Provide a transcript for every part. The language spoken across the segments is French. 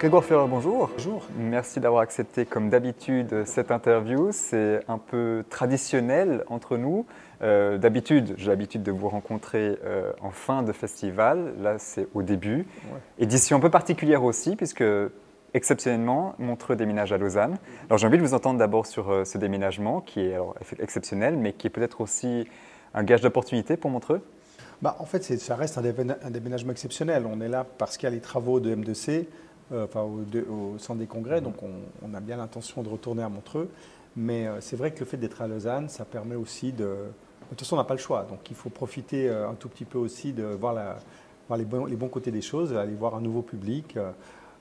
Grégoire Ferrer, bonjour. Bonjour. Merci d'avoir accepté, comme d'habitude, cette interview. C'est un peu traditionnel entre nous. D'habitude, j'ai l'habitude de vous rencontrer en fin de festival. Là, c'est au début. Ouais. Édition un peu particulière aussi, puisque exceptionnellement, Montreux déménage à Lausanne. Alors, j'ai envie de vous entendre d'abord sur ce déménagement, qui est alors, exceptionnel, mais qui est peut-être aussi un gage d'opportunité pour Montreux. En fait, ça reste un déménagement exceptionnel. On est là parce qu'il y a les travaux de M2C, au centre des congrès, donc on a bien l'intention de retourner à Montreux. Mais c'est vrai que le fait d'être à Lausanne, ça permet aussi de... De toute façon, on n'a pas le choix, donc il faut profiter un tout petit peu aussi de voir les bons côtés des choses, aller voir un nouveau public,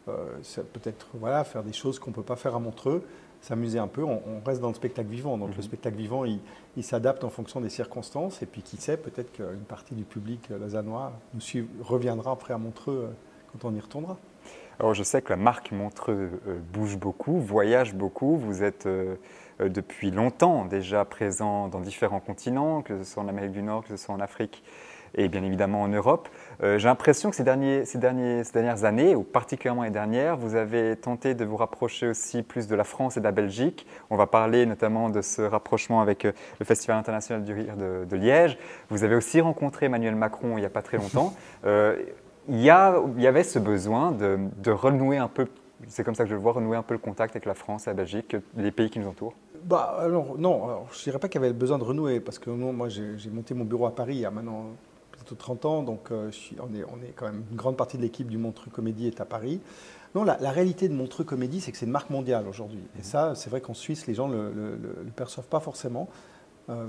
peut-être faire des choses qu'on ne peut pas faire à Montreux, s'amuser un peu. On reste dans le spectacle vivant, donc le spectacle vivant, il s'adapte en fonction des circonstances, et puis qui sait, peut-être qu'une partie du public lausannois reviendra après à Montreux quand on y retournera. Alors je sais que la marque Montreux bouge beaucoup, voyage beaucoup. Vous êtes depuis longtemps déjà présent dans différents continents, que ce soit en Amérique du Nord, que ce soit en Afrique et bien évidemment en Europe. J'ai l'impression que ces dernières années, ou particulièrement les dernières, vous avez tenté de vous rapprocher aussi plus de la France et de la Belgique. On va parler notamment de ce rapprochement avec le Festival international du rire de Liège. Vous avez aussi rencontré Emmanuel Macron il n'y a pas très longtemps. Il y avait ce besoin de renouer un peu, c'est comme ça que je le vois, renouer un peu le contact avec la France et la Belgique, les pays qui nous entourent. Non, je ne dirais pas qu'il y avait besoin de renouer, parce que moi j'ai monté mon bureau à Paris il y a maintenant plutôt 30 ans, donc on est quand même une grande partie de l'équipe du Montreux Comédie est à Paris. Non, la réalité de Montreux Comédie, c'est que c'est une marque mondiale aujourd'hui. Et ça, c'est vrai qu'en Suisse, les gens ne le perçoivent pas forcément.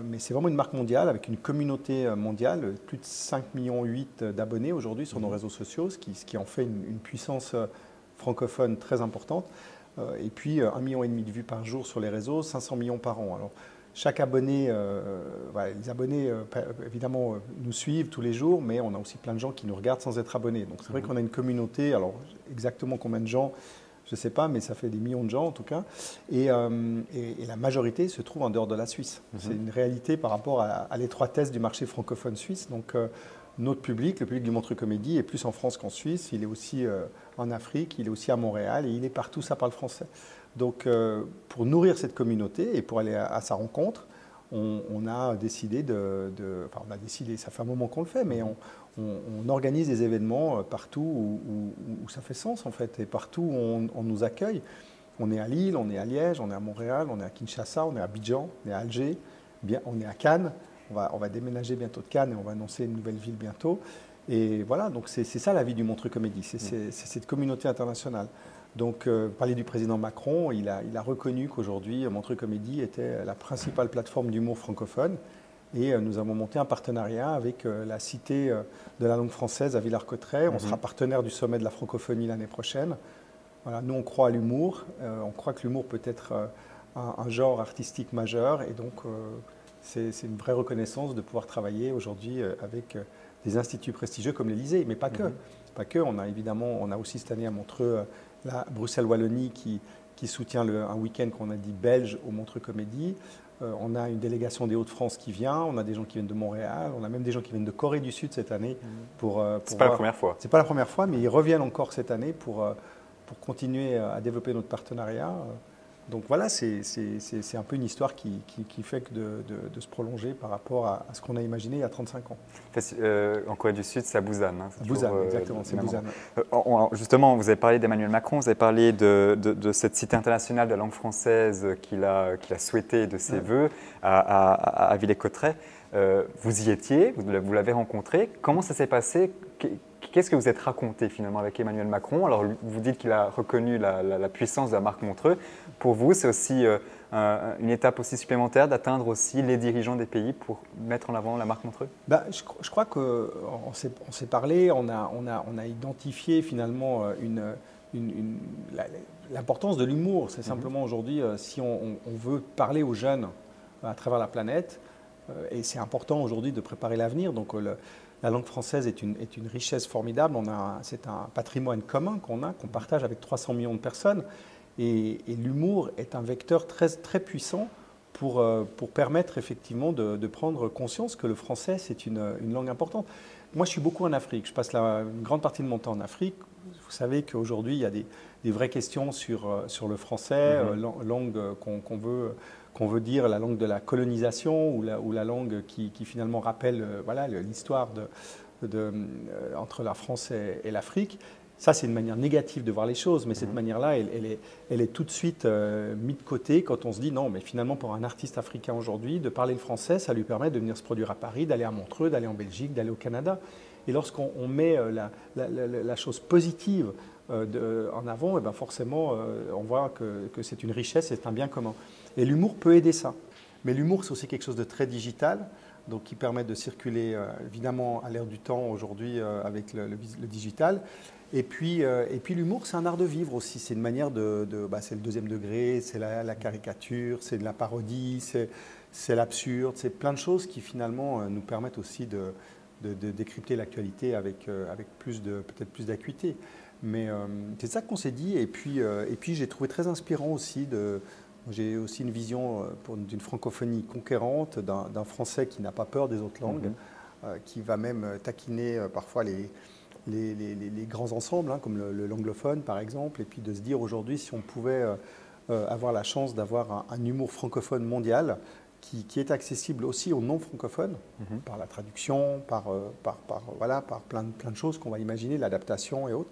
Mais c'est vraiment une marque mondiale avec une communauté mondiale, plus de 5,8 millions d'abonnés aujourd'hui sur nos réseaux sociaux, ce qui en fait une puissance francophone très importante. Et puis 1,5 million de vues par jour sur les réseaux, 500 millions par an. Alors, chaque abonné, les abonnés évidemment nous suivent tous les jours, mais on a aussi plein de gens qui nous regardent sans être abonnés. Donc c'est vrai qu'on a une communauté, alors exactement combien de gens, je ne sais pas, mais ça fait des millions de gens en tout cas. Et la majorité se trouve en dehors de la Suisse. C'est une réalité par rapport à l'étroitesse du marché francophone suisse. Donc notre public, le public du Montreux Comédie, est plus en France qu'en Suisse. Il est aussi en Afrique, il est aussi à Montréal et il est partout, ça parle français. Donc pour nourrir cette communauté et pour aller à sa rencontre, on a décidé on a décidé, ça fait un moment qu'on le fait, mais on organise des événements partout où ça fait sens en fait, et partout où on nous accueille. On est à Lille, on est à Liège, on est à Montréal, on est à Kinshasa, on est à Abidjan, on est à Alger, on est à Cannes. On va déménager bientôt de Cannes et on va annoncer une nouvelle ville bientôt. Et voilà, donc c'est ça la vie du Montreux Comédie, c'est cette communauté internationale. Donc, parler du président Macron, il a reconnu qu'aujourd'hui, Montreux Comédie était la principale plateforme d'humour francophone. Et nous avons monté un partenariat avec la Cité de la langue française à Villars-Cotterêts. On sera partenaire du sommet de la francophonie l'année prochaine. Voilà, nous, on croit à l'humour. On croit que l'humour peut être un genre artistique majeur. Et donc, c'est une vraie reconnaissance de pouvoir travailler aujourd'hui avec des instituts prestigieux comme l'Élysée, mais pas que. Pas que. On a aussi cette année à Montreux la Bruxelles-Wallonie qui soutient un week-end qu'on a dit belge au Montreux Comédie. On a une délégation des Hauts-de-France qui vient, on a des gens qui viennent de Montréal, on a même des gens qui viennent de Corée du Sud cette année. C'est pas la première fois. C'est pas la première fois, mais ils reviennent encore cette année pour continuer à développer notre partenariat. Donc voilà, c'est un peu une histoire qui fait que de se prolonger par rapport à ce qu'on a imaginé il y a 35 ans. En Corée du Sud, c'est à Busan. Hein, Busan, exactement, c'est Busan. Justement, vous avez parlé d'Emmanuel Macron, vous avez parlé de cette cité internationale de la langue française qu'il a souhaité de ses voeux à Villers-Cotterêts. Vous y étiez, vous l'avez rencontré. Comment ça s'est passé? Qu'est-ce que vous êtes raconté finalement avec Emmanuel Macron? Alors, vous dites qu'il a reconnu la puissance de la marque Montreux. Pour vous, c'est aussi une étape aussi supplémentaire d'atteindre aussi les dirigeants des pays pour mettre en avant la marque Montreux? Je crois qu'on s'est parlé, on a identifié finalement l'importance de l'humour. C'est simplement aujourd'hui, si on veut parler aux jeunes à travers la planète, et c'est important aujourd'hui de préparer l'avenir. Donc la langue française est une richesse formidable. C'est un patrimoine commun qu'on partage avec 300 millions de personnes. Et l'humour est un vecteur très, très puissant pour permettre effectivement de prendre conscience que le français, c'est une langue importante. Moi, je suis beaucoup en Afrique. Je passe une grande partie de mon temps en Afrique. Vous savez qu'aujourd'hui, il y a des vraies questions sur le français, langue qu'on veut dire la langue de la colonisation ou la langue qui finalement rappelle voilà, l'histoire entre la France et l'Afrique. Ça, c'est une manière négative de voir les choses, mais cette manière-là, elle est tout de suite mise de côté quand on se dit non, mais finalement, pour un artiste africain aujourd'hui, de parler le français, ça lui permet de venir se produire à Paris, d'aller à Montreux, d'aller en Belgique, d'aller au Canada. Et lorsqu'on met la chose positive en avant, et ben forcément, on voit que c'est une richesse, c'est un bien commun. Et l'humour peut aider ça. Mais l'humour, c'est aussi quelque chose de très digital, donc qui permet de circuler évidemment à l'ère du temps aujourd'hui avec le digital. Et puis l'humour, c'est un art de vivre aussi. C'est une manière c'est le deuxième degré, c'est la caricature, c'est de la parodie, c'est l'absurde, c'est plein de choses qui finalement nous permettent aussi de décrypter l'actualité avec peut-être plus d'acuité. Mais c'est ça qu'on s'est dit. Et puis j'ai trouvé très inspirant aussi j'ai aussi une vision d'une francophonie conquérante, d'un français qui n'a pas peur des autres langues, qui va même taquiner parfois les grands ensembles, hein, comme l'anglophone par exemple, et puis de se dire aujourd'hui si on pouvait avoir la chance d'avoir un humour francophone mondial qui est accessible aussi aux non-francophones, par la traduction, par plein de choses qu'on va imaginer, l'adaptation et autres.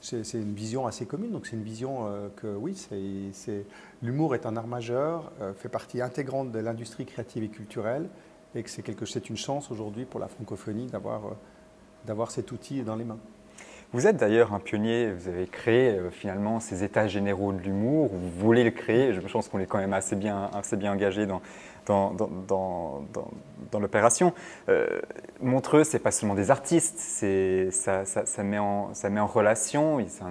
C'est une vision assez commune, donc c'est une vision que oui, l'humour est un art majeur, fait partie intégrante de l'industrie créative et culturelle, et que c'est une chance aujourd'hui pour la francophonie d'avoir cet outil dans les mains. Vous êtes d'ailleurs un pionnier, vous avez créé finalement ces états généraux de l'humour, vous voulez le créer, je pense qu'on est quand même assez bien engagé dans l'opération. Montreux, ce n'est pas seulement des artistes, ça met en relation, c'est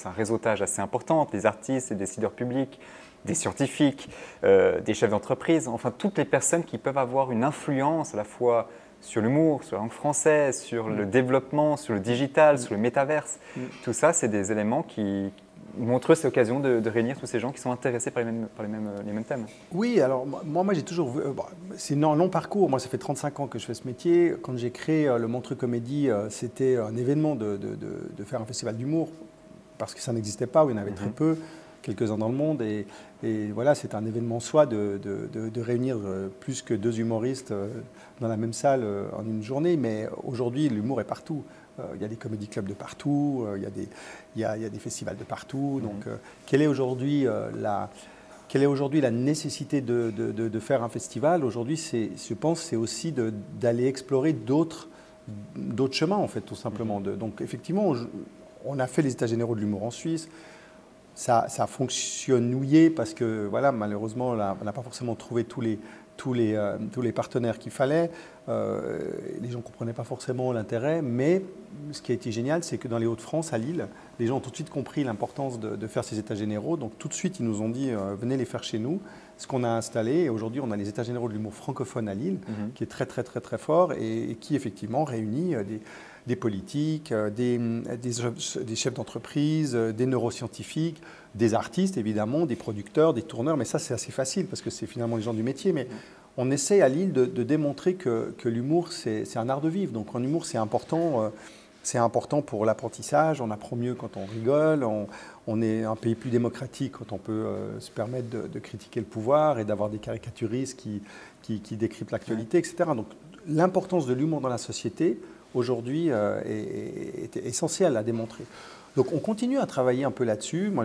un réseautage assez important, des artistes, des décideurs publics, des scientifiques, des chefs d'entreprise, enfin toutes les personnes qui peuvent avoir une influence à la fois sur l'humour, sur la langue française, sur le développement, sur le digital, sur le métaverse. Tout ça, c'est des éléments qui montrent cette occasion de réunir tous ces gens qui sont intéressés par les mêmes thèmes. Oui, alors moi j'ai toujours vu, c'est un long parcours, moi ça fait 35 ans que je fais ce métier. Quand j'ai créé le Montreux Comédie, c'était un événement de faire un festival d'humour, parce que ça n'existait pas, ou il y en avait très peu, quelques-uns dans le monde, et voilà, c'est un événement en soi de réunir plus que 2 humoristes dans la même salle en une journée, mais aujourd'hui l'humour est partout. Il y a des comédie clubs de partout, il y a des festivals de partout, donc quelle est aujourd'hui la nécessité de faire un festival? Aujourd'hui, je pense, c'est aussi d'aller explorer d'autres chemins, en fait, tout simplement. Donc effectivement, on a fait les états généraux de l'humour en Suisse. Ça fonctionnouillé parce que voilà, malheureusement, on n'a pas forcément trouvé tous les partenaires qu'il fallait. Les gens ne comprenaient pas forcément l'intérêt, mais ce qui a été génial, c'est que dans les Hauts-de-France, à Lille, les gens ont tout de suite compris l'importance de faire ces états généraux. Donc tout de suite, ils nous ont dit venez les faire chez nous. Ce qu'on a installé, et aujourd'hui, on a les états généraux de l'humour francophone à Lille, qui est très très très très fort et qui effectivement réunit des politiques, des chefs d'entreprise, des neuroscientifiques, des artistes évidemment, des producteurs, des tourneurs, mais ça c'est assez facile parce que c'est finalement les gens du métier, mais on essaie à Lille de démontrer que l'humour c'est un art de vivre, donc en humour c'est important pour l'apprentissage, on apprend mieux quand on rigole, on est un pays plus démocratique quand on peut se permettre de critiquer le pouvoir et d'avoir des caricaturistes qui décryptent l'actualité, etc. Donc l'importance de l'humour dans la société, aujourd'hui, est essentiel à démontrer. Donc on continue à travailler un peu là-dessus. Moi,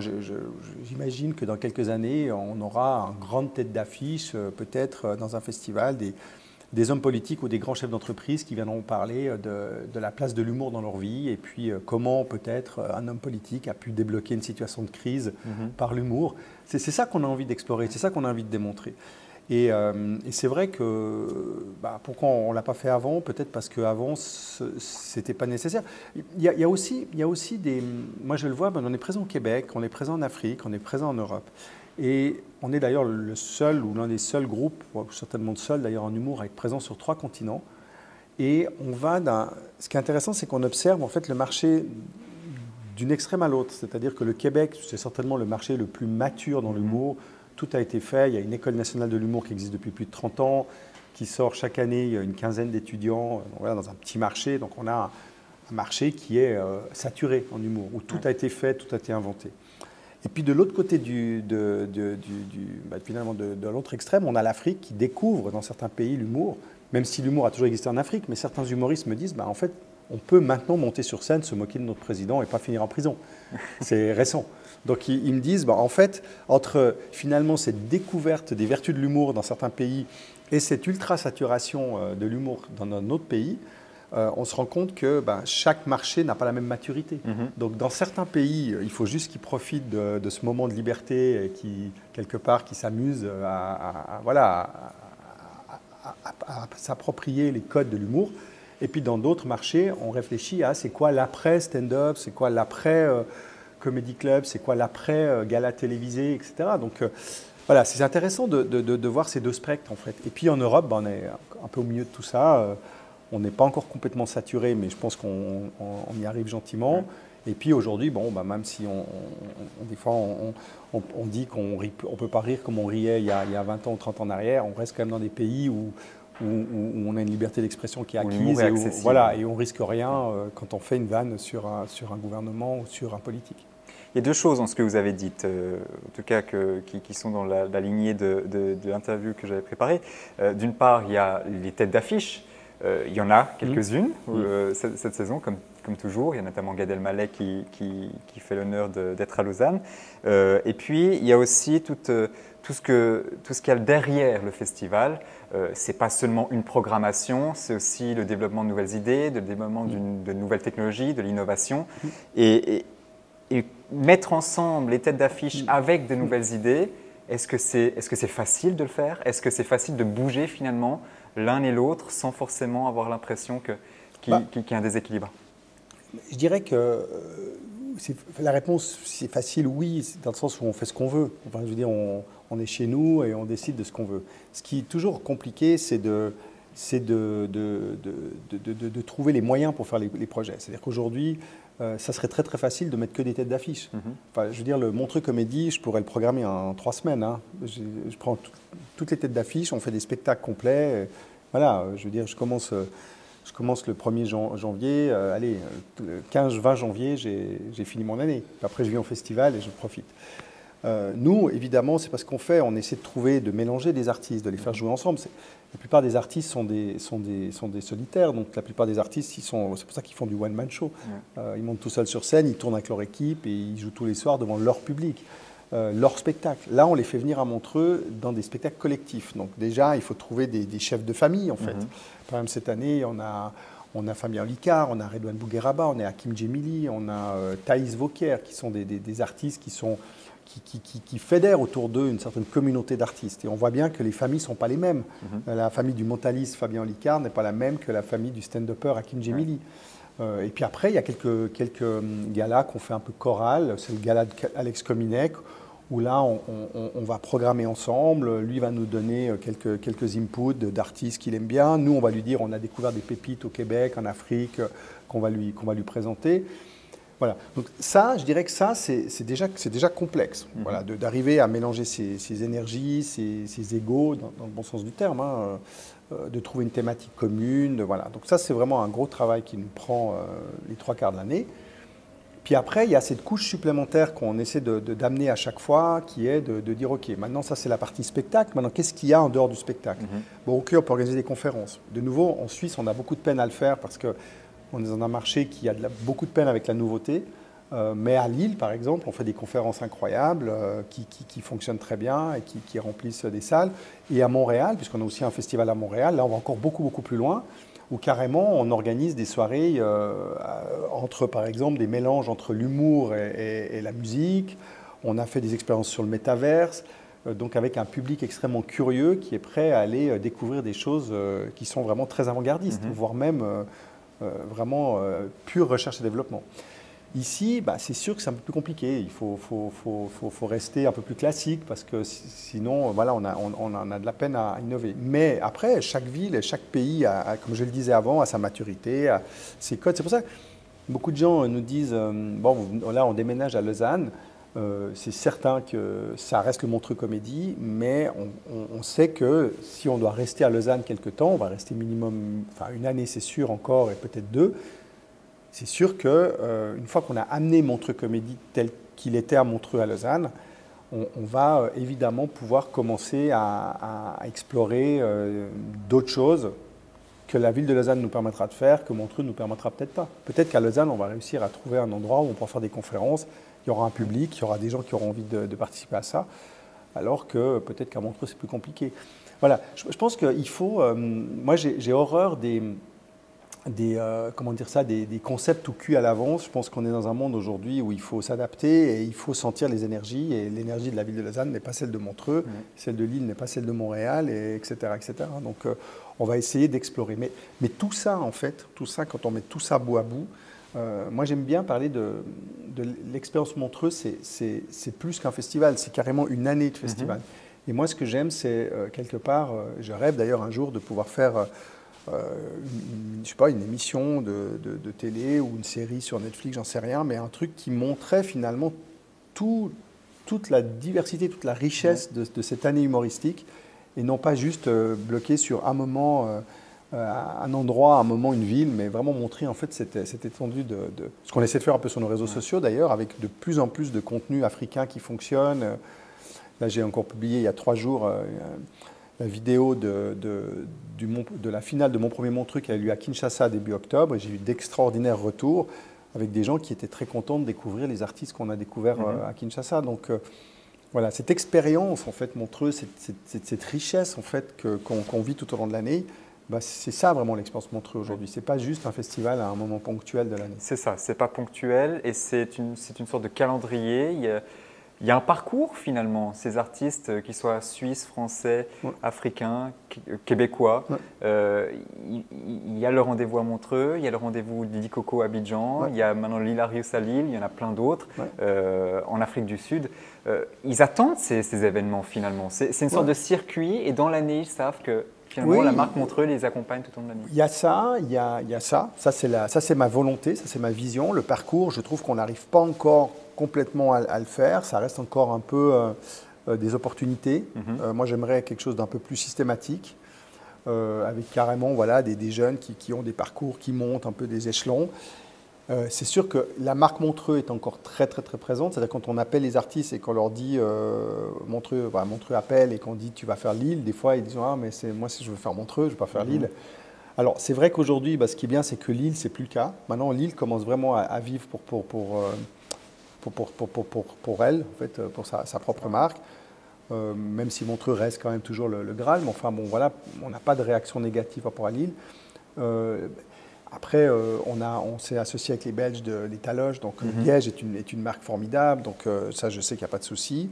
j'imagine que dans quelques années, on aura une grande tête d'affiche, peut-être dans un festival, des hommes politiques ou des grands chefs d'entreprise qui viendront parler de la place de l'humour dans leur vie et puis comment peut-être un homme politique a pu débloquer une situation de crise par l'humour. C'est ça qu'on a envie d'explorer, c'est ça qu'on a envie de démontrer. Et c'est vrai que pourquoi on ne l'a pas fait avant? Peut-être parce qu'avant, ce n'était pas nécessaire. Il y a aussi des... Moi, je le vois, on est présent au Québec, on est présent en Afrique, on est présent en Europe. Et on est d'ailleurs le seul ou l'un des seuls groupes, certainement le seul d'ailleurs en humour, à être présent sur 3 continents. Et on va ce qui est intéressant, c'est qu'on observe en fait le marché d'une extrême à l'autre. C'est-à-dire que le Québec, c'est certainement le marché le plus mature dans l'humour. Tout a été fait. Il y a une école nationale de l'humour qui existe depuis plus de 30 ans, qui sort chaque année. Il y a une quinzaine d'étudiants dans un petit marché. Donc on a marché qui est saturé en humour, où tout a été fait, tout a été inventé. Et puis de l'autre côté finalement de l'autre extrême, on a l'Afrique qui découvre dans certains pays l'humour, même si l'humour a toujours existé en Afrique, mais certains humoristes me disent, en fait, on peut maintenant monter sur scène, se moquer de notre président et pas finir en prison. C'est récent. Donc ils me disent, en fait, entre finalement cette découverte des vertus de l'humour dans certains pays et cette ultra-saturation de l'humour dans un autre pays, on se rend compte que chaque marché n'a pas la même maturité. Donc dans certains pays, il faut juste qu'ils profitent de ce moment de liberté et qui, quelque part, qui s'amusent à s'approprier les codes de l'humour. Et puis dans d'autres marchés, on réfléchit à c'est quoi l'après stand-up, c'est quoi l'après comedy club, c'est quoi l'après gala télévisé, etc. Donc voilà, c'est intéressant de voir ces deux spectres en fait. Et puis en Europe, on est un peu au milieu de tout ça. On n'est pas encore complètement saturé, mais je pense qu'on y arrive gentiment. Et puis aujourd'hui, même si des fois on dit qu'on ne peut pas rire comme on riait il y a 20 ans ou 30 ans en arrière, on reste quand même dans des pays où on a une liberté d'expression qui est acquise et on risque rien quand on fait une vanne sur un gouvernement ou sur un politique. Il y a deux choses dans ce que vous avez dites, en tout cas qui sont dans la lignée de l'interview que j'avais préparée. D'une part, il y a les têtes d'affiche. Il y en a quelques-unes cette saison, comme toujours. Il y a notamment Gad Elmaleh qui fait l'honneur d'être à Lausanne. Et puis, il y a aussi tout ce qu'il y a derrière le festival. Ce n'est pas seulement une programmation, c'est aussi le développement de nouvelles idées, le développement de nouvelles technologies, de l'innovation. Et mettre ensemble les têtes d'affiche avec de nouvelles idées, est-ce que c'est facile de le faire? Est-ce que c'est facile de bouger finalement l'un et l'autre sans forcément avoir l'impression qu'il y a un déséquilibre? Je dirais que la réponse, c'est facile, oui, dans le sens où on fait ce qu'on veut. Enfin, je veux dire, on est chez nous et on décide de ce qu'on veut. Ce qui est toujours compliqué, c'est de trouver les moyens pour faire les projets. C'est-à-dire qu'aujourd'hui, ça serait très très facile de mettre que des têtes d'affiche. Enfin, je veux dire, le Montreux Comédie, je pourrais le programmer en 3 semaines. Hein. Je prends toutes les têtes d'affiche, on fait des spectacles complets. Voilà, je veux dire, je commence le 1er janvier, le 15-20 janvier, j'ai fini mon année. Après, je viens au festival et je profite. Nous, évidemment, c'est parce qu'on fait, on essaie de mélanger des artistes, de les faire jouer ensemble. La plupart des artistes sont des solitaires, donc la plupart des artistes, c'est pour ça qu'ils font du one-man show. Ils montent tout seuls sur scène, ils tournent avec leur équipe et ils jouent tous les soirs devant leur public, leur spectacle. Là, on les fait venir à Montreux dans des spectacles collectifs. Donc déjà, il faut trouver des chefs de famille, en fait. Par exemple, cette année, on a Fabien Olicard, on a Redouane Bougueraba, on a Hakim Djemili, on a Thaïs Vauquier, qui sont des artistes qui fédèrent autour d'eux une certaine communauté d'artistes. Et on voit bien que les familles ne sont pas les mêmes. La famille du mentaliste Fabien Olicard n'est pas la même que la famille du stand-upper Hakim Djemili. Et puis après, il y a quelques galas qu'on fait un peu choral. C'est le gala d'Alex Kominek, où là, on va programmer ensemble. Lui va nous donner quelques inputs d'artistes qu'il aime bien. Nous, on va lui dire, on a découvert des pépites au Québec, en Afrique, qu'on va lui présenter. Voilà. Donc ça, je dirais que ça, c'est déjà complexe. Voilà, d'arriver à mélanger ces énergies, ces égos, dans le bon sens du terme, hein, de trouver une thématique commune. Voilà. Donc ça, c'est vraiment un gros travail qui nous prend les 3/4 de l'année. Puis après, il y a cette couche supplémentaire qu'on essaie d'amener à chaque fois, qui est de dire, OK, maintenant ça c'est la partie spectacle, maintenant qu'est-ce qu'il y a en dehors du spectacle? Bon, OK, on peut organiser des conférences. De nouveau, en Suisse, on a beaucoup de peine à le faire parce qu'on est dans un marché qui a beaucoup de peine avec la nouveauté. Mais à Lille, par exemple, on fait des conférences incroyables qui fonctionnent très bien et qui remplissent des salles. Et à Montréal, puisqu'on a aussi un festival à Montréal, là on va encore beaucoup, beaucoup plus loin, où carrément on organise des soirées entre, par exemple, des mélanges entre l'humour et la musique. On a fait des expériences sur le métaverse, donc avec un public extrêmement curieux qui est prêt à aller découvrir des choses qui sont vraiment très avant-gardistes, voire même vraiment pure recherche et développement. Ici, c'est sûr que c'est un peu plus compliqué. Il faut rester un peu plus classique parce que sinon, voilà, on a de la peine à innover. Mais après, chaque ville et chaque pays, comme je le disais avant, a sa maturité, a ses codes. C'est pour ça que beaucoup de gens nous disent bon, là, on déménage à Lausanne. C'est certain que ça reste le Montreux Comédie, mais on sait que si on doit rester à Lausanne quelque temps, on va rester minimum, une année, c'est sûr encore, et peut-être 2. c'est sûr qu'une fois qu'on a amené Montreux Comédie tel qu'il était à Montreux à Lausanne, on va évidemment pouvoir commencer à explorer d'autres choses que la ville de Lausanne nous permettra de faire, que Montreux ne nous permettra peut-être pas. Peut-être qu'à Lausanne, on va réussir à trouver un endroit où on pourra faire des conférences, il y aura un public, il y aura des gens qui auront envie de participer à ça, alors que peut-être qu'à Montreux, c'est plus compliqué. Voilà, je pense qu'il faut... moi, j'ai horreur comment dire ça, des concepts tout cuits à l'avance. Je pense qu'on est dans un monde aujourd'hui où il faut s'adapter et il faut sentir les énergies. Et l'énergie de la ville de Lausanne n'est pas celle de Montreux, celle de Lille n'est pas celle de Montréal, et etc., etc. Donc, on va essayer d'explorer. Mais tout ça, en fait, tout ça, quand on met tout ça bout à bout, moi, j'aime bien parler de l'expérience Montreux. C'est plus qu'un festival, c'est carrément une année de festival. Et moi, ce que j'aime, c'est quelque part, je rêve d'ailleurs un jour de pouvoir faire... je sais pas, une émission de télé ou une série sur Netflix, j'en sais rien, mais un truc qui montrait finalement toute la diversité, toute la richesse de cette année humoristique, et non pas juste bloqué sur un moment, un endroit, un moment, une ville, mais vraiment montrer en fait cette étendue de ce qu'on essaie de faire un peu sur nos réseaux sociaux d'ailleurs, avec de plus en plus de contenu africain qui fonctionne. Là, j'ai encore publié il y a 3 jours la vidéo de la finale de Mon Premier Montreux qui a eu lieu à Kinshasa début octobre. Et j'ai eu d'extraordinaires retours avec des gens qui étaient très contents de découvrir les artistes qu'on a découverts à Kinshasa. Donc voilà, cette expérience en fait Montreux, cette richesse en fait qu'on vit tout au long de l'année, bah, c'est ça vraiment l'expérience Montreux aujourd'hui. C'est pas juste un festival à un moment ponctuel de l'année. C'est ça, c'est pas ponctuel et c'est une sorte de calendrier. Il y a un parcours finalement, ces artistes, qu'ils soient suisses, français, africains, québécois. Il y a le rendez-vous à Montreux, il y a le rendez-vous Didi Coco à Abidjan, il y a maintenant l'Hilarius à Lille, il y en a plein d'autres en Afrique du Sud. Ils attendent ces événements finalement. C'est une sorte de circuit et dans l'année, ils savent que finalement la marque Montreux les accompagne tout au long de l'année. Il y a ça, il y a ça. Ça c'est ma volonté, ça c'est ma vision. Le parcours, je trouve qu'on n'arrive pas encore complètement à le faire. Ça reste encore un peu des opportunités. Moi, j'aimerais quelque chose d'un peu plus systématique, avec carrément voilà, des jeunes qui ont des parcours, qui montent un peu des échelons. C'est sûr que la marque Montreux est encore très, très, très présente. C'est-à-dire quand on appelle les artistes et qu'on leur dit Montreux appelle et qu'on dit tu vas faire Lille, des fois ils disent ah, mais moi si je veux faire Montreux, je ne veux pas faire Lille. Alors c'est vrai qu'aujourd'hui, ce qui est bien, c'est que Lille, c'est plus le cas. Maintenant, Lille commence vraiment à vivre pour elle, en fait, pour sa propre marque. Même si Montreux reste quand même toujours le Graal, mais enfin bon voilà, on n'a pas de réaction négative par rapport à Lille. Après, on s'est associé avec les Belges de l'Étaloge, donc Liège est une marque formidable, donc ça je sais qu'il n'y a pas de souci.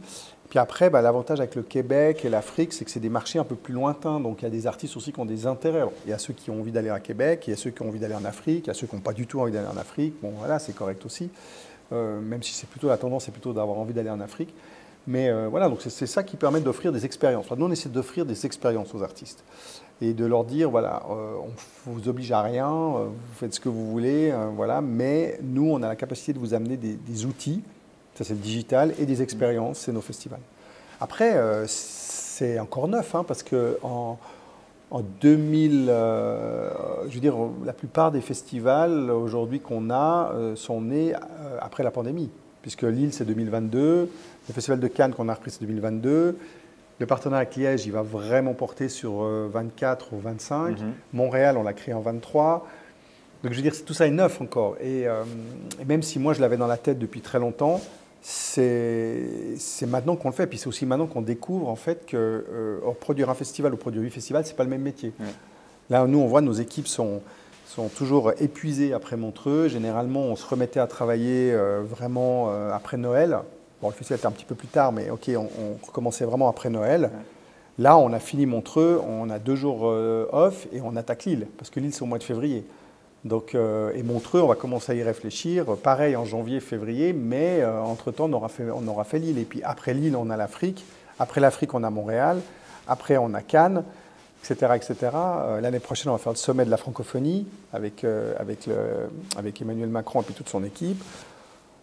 Puis après, l'avantage avec le Québec et l'Afrique, c'est que c'est des marchés un peu plus lointains, donc il y a des artistes aussi qui ont des intérêts. Alors, il y a ceux qui ont envie d'aller à Québec, il y a ceux qui ont envie d'aller en Afrique, il y a ceux qui n'ont pas du tout envie d'aller en Afrique, bon voilà, c'est correct aussi. Même si c'est plutôt la tendance, c'est plutôt d'avoir envie d'aller en Afrique. Mais voilà, donc c'est ça qui permet d'offrir des expériences. Enfin, nous, on essaie d'offrir des expériences aux artistes et de leur dire, voilà, on ne vous oblige à rien, vous faites ce que vous voulez, voilà, mais nous, on a la capacité de vous amener des outils, ça c'est le digital, et des expériences, c'est nos festivals. Après, c'est encore neuf, parce qu'en 2000, je veux dire, la plupart des festivals aujourd'hui qu'on a sont nés après la pandémie, puisque Lille c'est 2022, le festival de Cannes qu'on a repris c'est 2022, le partenariat avec Liège il va vraiment porter sur 24 ou 25, Montréal on l'a créé en 23, donc je veux dire tout ça est neuf encore, et même si moi je l'avais dans la tête depuis très longtemps, c'est maintenant qu'on le fait, puis c'est aussi maintenant qu'on découvre en fait que produire un festival ou produire 8 festivals, c'est pas le même métier. Là, nous, on voit nos équipes sont toujours épuisées après Montreux. Généralement, on se remettait à travailler vraiment après Noël. Bon, le festival était un petit peu plus tard, mais ok, on recommençait vraiment après Noël. Là, on a fini Montreux, on a 2 jours off et on attaque Lille, parce que Lille, c'est au mois de février. Donc, et Montreux, on va commencer à y réfléchir. Pareil en janvier, février, mais entre-temps, on aura fait Lille. Et puis après Lille, on a l'Afrique. Après l'Afrique, on a Montréal. Après, on a Cannes, etc. etc. L'année prochaine, on va faire le sommet de la francophonie avec Emmanuel Macron et puis toute son équipe.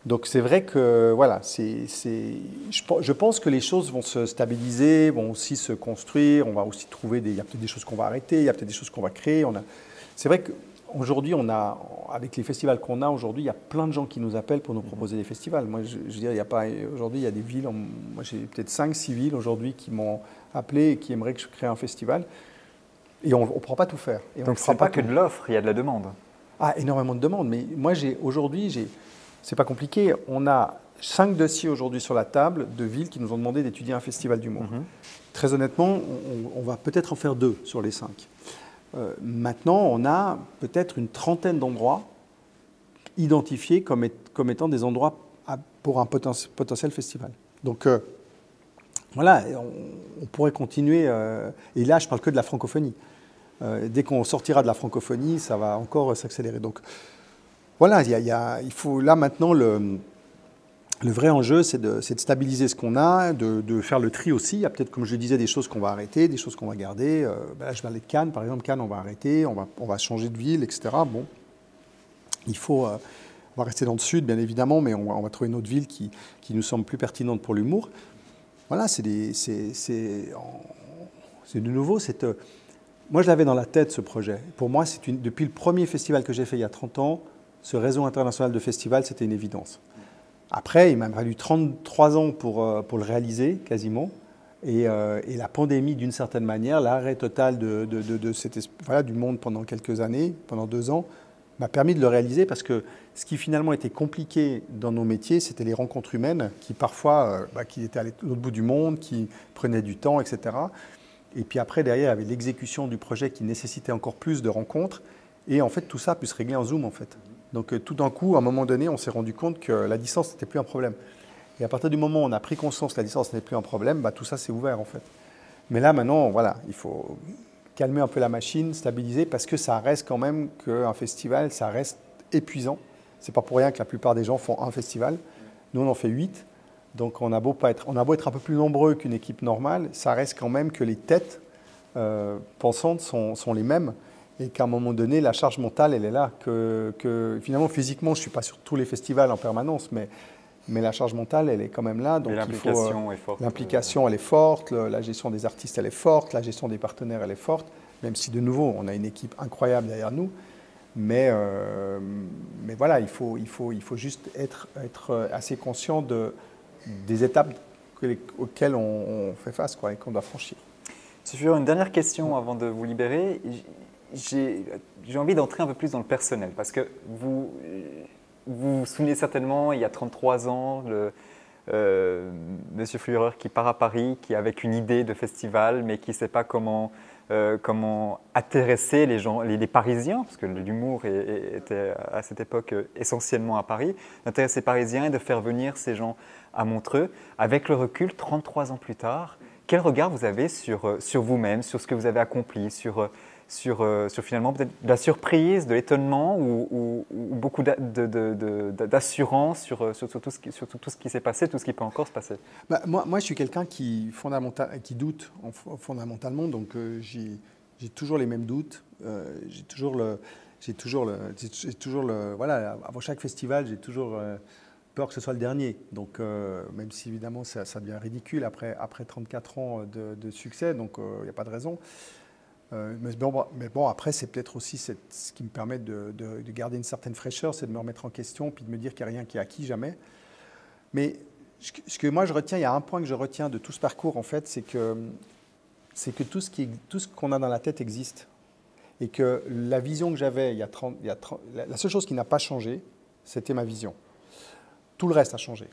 Donc c'est vrai que voilà, je pense que les choses vont se stabiliser, vont aussi se construire. On va aussi trouver il y a peut-être des choses qu'on va arrêter, il y a peut-être des choses qu'on va créer. C'est vrai que Aujourd'hui, avec les festivals qu'on a aujourd'hui, il y a plein de gens qui nous appellent pour nous proposer des festivals. Moi, je veux dire, aujourd'hui, il y a des villes, moi j'ai peut-être 5-6 villes aujourd'hui qui m'ont appelé et qui aimeraient que je crée un festival. Et on ne pourra pas tout faire. Et donc ce n'est pas que de l'offre, il y a de la demande. Ah, énormément de demandes. Mais moi, aujourd'hui, c'est pas compliqué. On a 5 dossiers aujourd'hui sur la table de villes qui nous ont demandé d'étudier un festival d'humour. Très honnêtement, on va peut-être en faire 2 sur les 5. Maintenant, on a peut-être une trentaine d'endroits identifiés comme étant des endroits pour un potentiel festival. Donc voilà, on pourrait continuer. Et là, je ne parle que de la francophonie. Dès qu'on sortira de la francophonie, ça va encore s'accélérer. Donc voilà, il faut là maintenant le vrai enjeu, c'est de stabiliser ce qu'on a, de faire le tri aussi. Il y a peut-être, comme je le disais, des choses qu'on va arrêter, des choses qu'on va garder. Là, je parlais de Cannes, par exemple. Cannes, on va arrêter, on va changer de ville, etc. Bon, on va rester dans le sud, bien évidemment, mais on va trouver une autre ville qui nous semble plus pertinente pour l'humour. Voilà, c'est de nouveau, moi, je l'avais dans la tête, ce projet. Pour moi, depuis le premier festival que j'ai fait il y a 30 ans, ce réseau international de festivals, c'était une évidence. Après, il m'a fallu 33 ans pour le réaliser, quasiment. Et la pandémie, d'une certaine manière, l'arrêt total du monde pendant quelques années, pendant 2 ans, m'a permis de le réaliser parce que ce qui finalement était compliqué dans nos métiers, c'était les rencontres humaines qui parfois qui étaient à l'autre bout du monde, qui prenaient du temps, etc. Et puis après, derrière, il y avait l'exécution du projet qui nécessitait encore plus de rencontres. Et en fait, tout ça a pu se régler en Zoom, en fait. Donc tout d'un coup, à un moment donné, on s'est rendu compte que la distance n'était plus un problème. Et à partir du moment où on a pris conscience que la distance n'était plus un problème, tout ça s'est ouvert en fait. Mais là maintenant, voilà, il faut calmer un peu la machine, stabiliser, parce que ça reste quand même qu'un festival, ça reste épuisant. C'est pas pour rien que la plupart des gens font un festival. Nous, on en fait 8. Donc on a beau être un peu plus nombreux qu'une équipe normale, ça reste quand même que les têtes pensantes sont les mêmes. Et qu'à un moment donné, la charge mentale, elle est là. Que finalement, physiquement, je ne suis pas sur tous les festivals en permanence, mais la charge mentale, elle est quand même là. Donc l'implication est forte. L'implication, elle est forte. La gestion des artistes, elle est forte. La gestion des partenaires, elle est forte. Même si, de nouveau, on a une équipe incroyable derrière nous. Mais voilà, il faut juste être assez conscient des étapes auxquelles on fait face et qu'on doit franchir. Monsieur, une dernière question avant de vous libérer. J'ai envie d'entrer un peu plus dans le personnel parce que vous vous souvenez certainement, il y a 33 ans, Monsieur Fleurer qui part à Paris, qui avec une idée de festival, mais qui ne sait pas comment intéresser les gens, les Parisiens, parce que l'humour était à cette époque essentiellement à Paris, d'intéresser les Parisiens et de faire venir ces gens à Montreux. Avec le recul, 33 ans plus tard, quel regard vous avez sur vous-même, sur ce que vous avez accompli, sur finalement peut-être de la surprise, de l'étonnement ou beaucoup d'assurance sur tout ce qui s'est passé, tout ce qui peut encore se passer? Moi, je suis quelqu'un qui doute fondamentalement, donc j'ai toujours les mêmes doutes. Voilà, avant chaque festival, j'ai toujours peur que ce soit le dernier. Donc, même si évidemment ça devient ridicule après 34 ans de succès, donc il n'y a pas de raison. Mais bon, après, c'est peut-être aussi ce qui me permet de garder une certaine fraîcheur, c'est de me remettre en question, puis de me dire qu'il n'y a rien qui est acquis, jamais. Mais ce que moi je retiens, il y a un point que je retiens de tout ce parcours, en fait, c'est que tout ce qu'on a dans la tête existe. Et que la vision que j'avais la seule chose qui n'a pas changé, c'était ma vision. Tout le reste a changé.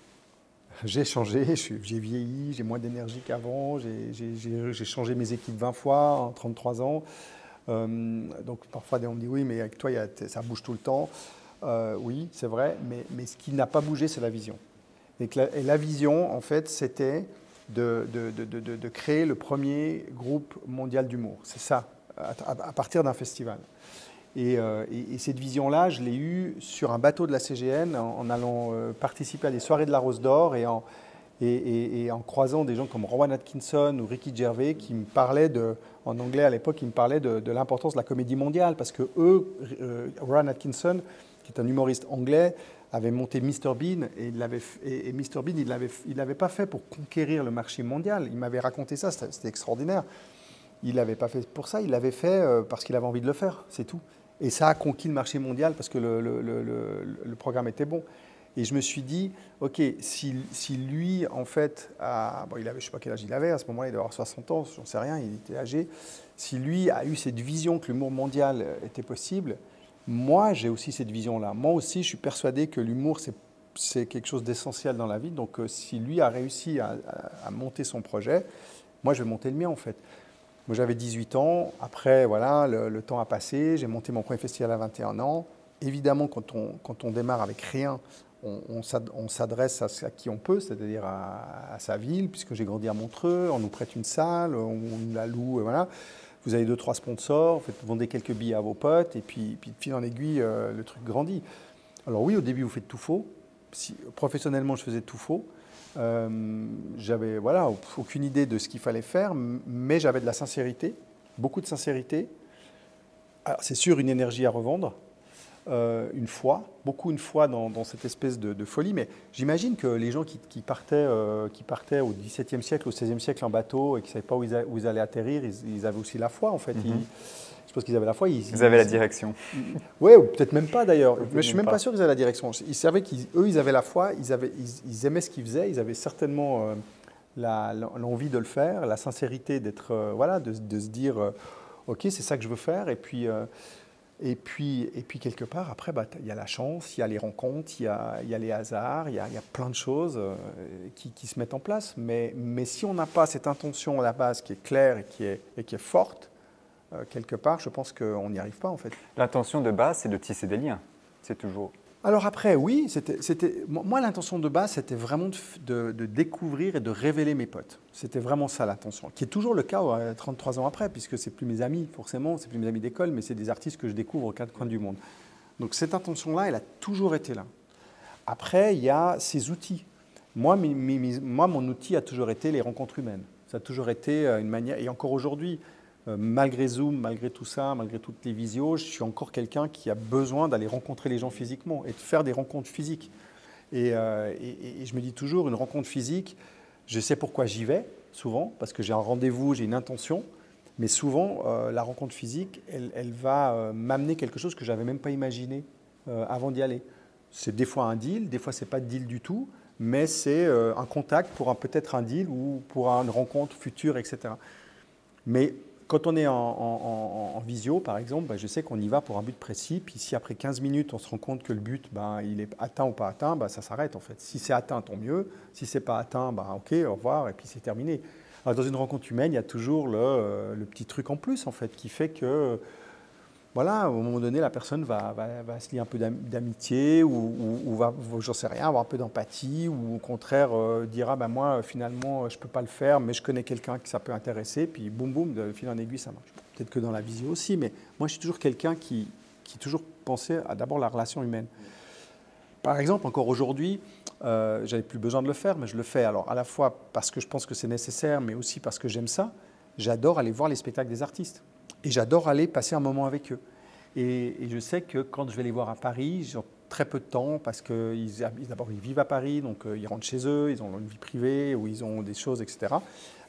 J'ai changé, j'ai vieilli, j'ai moins d'énergie qu'avant, j'ai changé mes équipes 20 fois en 33 ans. Donc parfois on me dit oui, mais avec toi ça bouge tout le temps. Oui, c'est vrai, mais ce qui n'a pas bougé, c'est la vision. Et la vision, en fait, c'était de créer le premier groupe mondial d'humour. C'est ça, à partir d'un festival. Et cette vision-là, je l'ai eue sur un bateau de la CGN en allant participer à des soirées de la Rose d'Or et en croisant des gens comme Rowan Atkinson ou Ricky Gervais qui me parlaient en anglais à l'époque, qui me parlaient de l'importance de la comédie mondiale parce que Rowan Atkinson, qui est un humoriste anglais, avait monté Mr Bean et Mr Bean, il l'avait pas fait pour conquérir le marché mondial. Il m'avait raconté ça, c'était extraordinaire. Il l'avait pas fait pour ça, il l'avait fait parce qu'il avait envie de le faire, c'est tout. Et ça a conquis le marché mondial parce que le programme était bon. Et je me suis dit, OK, si lui, en fait, bon, il avait, je ne sais pas quel âge il avait, à ce moment-là, il devait avoir 60 ans, j'en sais rien, il était âgé. Si lui a eu cette vision que l'humour mondial était possible, moi, j'ai aussi cette vision-là. Moi aussi, je suis persuadé que l'humour, c'est quelque chose d'essentiel dans la vie. Donc, si lui a réussi à monter son projet, moi, je vais monter le mien, en fait. Moi, j'avais 18 ans. Après, voilà, le temps a passé. J'ai monté mon premier festival à 21 ans. Évidemment, quand on démarre avec rien, on s'adresse à qui on peut, c'est-à-dire à sa ville, puisque j'ai grandi à Montreux. On nous prête une salle, on la loue, voilà. Vous avez 2-3 sponsors, vous vendez quelques billets à vos potes, et puis de fil en aiguille, le truc grandit. Alors oui, au début, vous faites tout faux. Professionnellement, je faisais tout faux. J'avais voilà, aucune idée de ce qu'il fallait faire, mais j'avais de la sincérité, beaucoup de sincérité. Alors, c'est sûr, une énergie à revendre, une foi, beaucoup une foi dans cette espèce de folie. Mais j'imagine que les gens qui partaient au XVIIe siècle, au XVIe siècle en bateau et qui ne savaient pas où ils allaient atterrir, ils avaient aussi la foi en fait. Je pense qu'ils avaient la foi. Ils avaient la direction. Oui, ou peut-être même pas d'ailleurs. Mais je ne suis même pas sûr qu'ils avaient la direction. Ils savaient qu'eux, ils avaient la foi, ils aimaient ce qu'ils faisaient, ils avaient certainement l'envie de le faire, la sincérité d'être, voilà, de se dire, OK, c'est ça que je veux faire. Et puis quelque part, après, il y a la chance, il y a les rencontres, il y a les hasards, il y a plein de choses qui se mettent en place. Mais si on n'a pas cette intention à la base qui est claire et qui est forte, quelque part, je pense qu'on n'y arrive pas en fait. L'intention de base, c'est de tisser des liens. C'est toujours. Alors après, oui, moi l'intention de base, c'était vraiment de découvrir et de révéler mes potes. C'était vraiment ça l'intention, qui est toujours le cas 33 ans après, puisque c'est plus mes amis forcément, c'est plus mes amis d'école, mais c'est des artistes que je découvre aux quatre coins du monde. Donc cette intention-là, elle a toujours été là. Après, il y a ces outils. Moi, mon outil a toujours été les rencontres humaines. Ça a toujours été une manière, et encore aujourd'hui, malgré Zoom, malgré tout ça, malgré toutes les visios, je suis encore quelqu'un qui a besoin d'aller rencontrer les gens physiquement et de faire des rencontres physiques. Et je me dis toujours, une rencontre physique, je sais pourquoi j'y vais, souvent, parce que j'ai un rendez-vous, j'ai une intention, mais souvent, la rencontre physique, elle va m'amener quelque chose que je n'avais même pas imaginé avant d'y aller. C'est des fois un deal, des fois ce n'est pas de deal du tout, mais c'est un contact pour peut-être un deal ou pour une rencontre future, etc. Mais quand on est en visio, par exemple, je sais qu'on y va pour un but précis. Puis si après 15 minutes, on se rend compte que le but, il est atteint ou pas atteint, ça s'arrête en fait. Si c'est atteint, tant mieux. Si ce n'est pas atteint, OK, au revoir, et puis c'est terminé. Alors, dans une rencontre humaine, il y a toujours le petit truc en plus en fait, qui fait que, voilà, au moment donné, la personne va se lier un peu d'amitié ou va, j'en sais rien, avoir un peu d'empathie ou au contraire dira, moi, finalement, je ne peux pas le faire, mais je connais quelqu'un que ça peut intéresser. Puis boum, boum, de fil en aiguille, ça marche. Peut-être que dans la visio aussi, mais moi, je suis toujours quelqu'un qui toujours pensé à d'abord la relation humaine. Par exemple, encore aujourd'hui, j'avais plus besoin de le faire, mais je le fais. Alors, à la fois parce que je pense que c'est nécessaire, mais aussi parce que j'aime ça. J'adore aller voir les spectacles des artistes. Et j'adore aller passer un moment avec eux. Et je sais que quand je vais les voir à Paris, j'ai très peu de temps parce d'abord ils vivent à Paris, donc ils rentrent chez eux, ils ont une vie privée ou ils ont des choses, etc.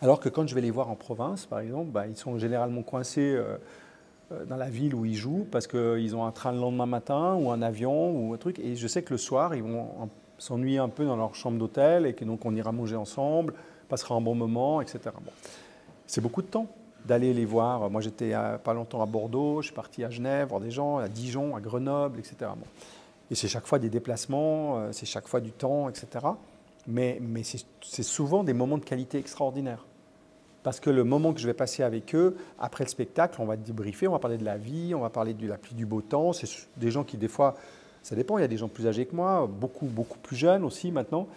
Alors que quand je vais les voir en province, par exemple, ils sont généralement coincés dans la ville où ils jouent parce qu'ils ont un train le lendemain matin ou un avion ou un truc. Et je sais que le soir, ils vont s'ennuyer un peu dans leur chambre d'hôtel et que donc on ira manger ensemble, passera un bon moment, etc. Bon. C'est beaucoup de temps d'aller les voir. Moi, j'étais pas longtemps à Bordeaux, je suis parti à Genève, voir des gens, à Dijon, à Grenoble, etc. Bon. Et c'est chaque fois des déplacements, c'est chaque fois du temps, etc. Mais c'est souvent des moments de qualité extraordinaires. Parce que le moment que je vais passer avec eux, après le spectacle, on va débriefer, on va parler de la vie, on va parler de la pluie, du beau temps. C'est des gens qui, des fois, ça dépend, il y a des gens plus âgés que moi, beaucoup plus jeunes aussi maintenant.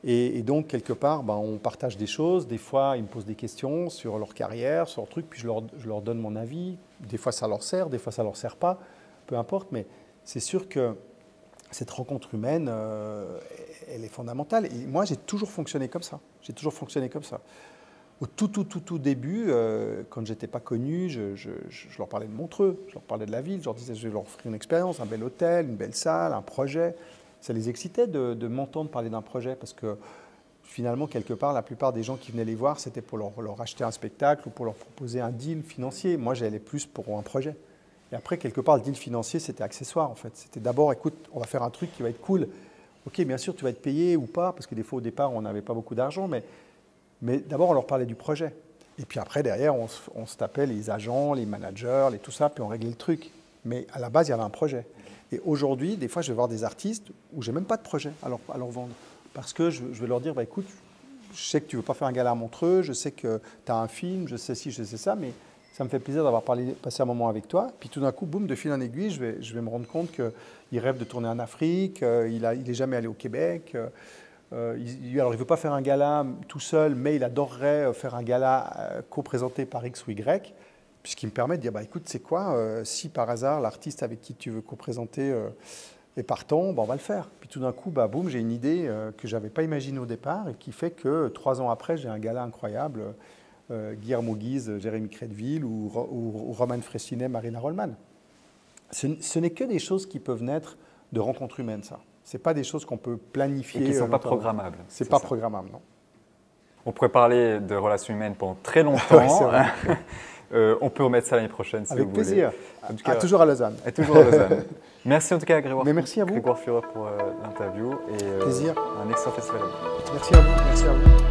Et donc, quelque part, on partage des choses. Des fois, ils me posent des questions sur leur carrière, sur leur truc, puis je leur donne mon avis. Des fois, ça leur sert, des fois, ça ne leur sert pas, peu importe. Mais c'est sûr que cette rencontre humaine, elle est fondamentale. Et moi, j'ai toujours fonctionné comme ça. Au tout début, quand je n'étais pas connu, je leur parlais de Montreux, je leur parlais de la ville, je leur disais je vais leur offrir une expérience, un bel hôtel, une belle salle, un projet. Ça les excitait de m'entendre parler d'un projet parce que finalement, quelque part, la plupart des gens qui venaient les voir, c'était pour leur acheter un spectacle ou pour leur proposer un deal financier. Moi, j'allais plus pour un projet. Et après, quelque part, le deal financier, c'était accessoire en fait. C'était d'abord, écoute, on va faire un truc qui va être cool. Ok, bien sûr, tu vas être payé ou pas, parce que des fois, au départ, on n'avait pas beaucoup d'argent, mais d'abord, on leur parlait du projet. Et puis après, derrière, on se tapait les agents, les managers, tout ça, puis on réglait le truc. Mais à la base, il y avait un projet. Et aujourd'hui, des fois, je vais voir des artistes où j'ai même pas de projet à leur vendre. Parce que je vais leur dire, bah, écoute, je sais que tu ne veux pas faire un gala à Montreux, je sais que tu as un film, je sais ci, je sais ça, mais ça me fait plaisir d'avoir passé un moment avec toi. Puis tout d'un coup, boum, de fil en aiguille, je vais me rendre compte qu'il rêve de tourner en Afrique, il n'est jamais allé au Québec. Alors, il ne veut pas faire un gala tout seul, mais il adorerait faire un gala co-présenté par X ou Y, puisqu'il me permet de dire, bah, écoute, c'est quoi, si par hasard l'artiste avec qui tu veux co-présenter est partant, bah, on va le faire. Puis tout d'un coup, bah, boum, j'ai une idée que je n'avais pas imaginée au départ et qui fait que 3 ans après, j'ai un gala incroyable. Guillermo Guise, Jérémy Crédville ou Roman Fressinet, Marina Rollman. Ce n'est que des choses qui peuvent naître de rencontres humaines, ça. Ce n'est pas des choses qu'on peut planifier. Et qui ne sont pas programmables. Ce n'est pas programmable, non. On pourrait parler de relations humaines pendant très longtemps. Ouais, on peut remettre ça l'année prochaine si Avec vous plaisir. voulez. En tout cas, toujours à Lausanne. Toujours à Lausanne. Merci en tout cas à Grégoire. Mais merci à vous. Grégoire Führer pour l'interview. Et plaisir. Un excellent festival. Merci à vous. Merci à vous.